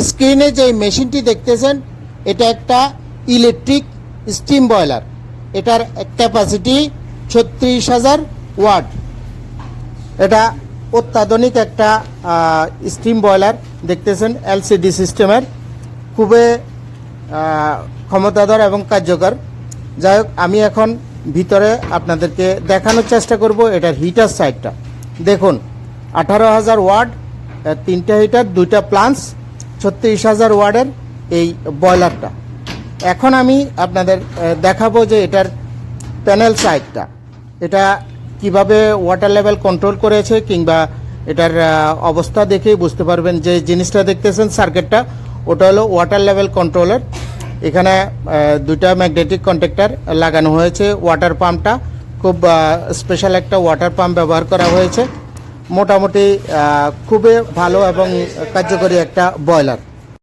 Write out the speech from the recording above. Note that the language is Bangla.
স্ক্রিনে যে মেশিনটি দেখতেছেন এটা একটা ইলেকট্রিক স্টিম বয়লার। এটার ক্যাপাসিটি 36,000 ওয়াট। এটা অত্যাধুনিক একটা স্টিম বয়লার দেখতেছেন, এলসিডি সিস্টেমের, খুবই ক্ষমতাধর এবং কার্যকর। যাই হোক, আমি এখন ভিতরে আপনাদেরকে দেখানোর চেষ্টা করব এটার হিটার সাইডটা। দেখুন, 18,000 ওয়াট, 3টা হিটার, 2টা প্লান্স, 36,000 ওয়াটের এই বয়লারটা। এখন আমি আপনাদের দেখাবো যে এটার প্যানেল সাইডটা, এটা কিভাবে ওয়াটার লেভেল কন্ট্রোল করেছে, কিংবা এটার অবস্থা দেখেই বুঝতে পারবেন। যে জিনিসটা দেখতেছেন সার্কিটটা, ওটা হলো ওয়াটার লেভেল কন্ট্রোলার। এখানে 2টা ম্যাগনেটিক কন্ট্যাক্টর লাগানো হয়েছে। ওয়াটার পাম্পটা খুব স্পেশাল একটা ওয়াটার পাম্প ব্যবহার করা হয়েছে। মোটামুটি খুবই ভালো এবং কার্যকরী একটা বয়লার।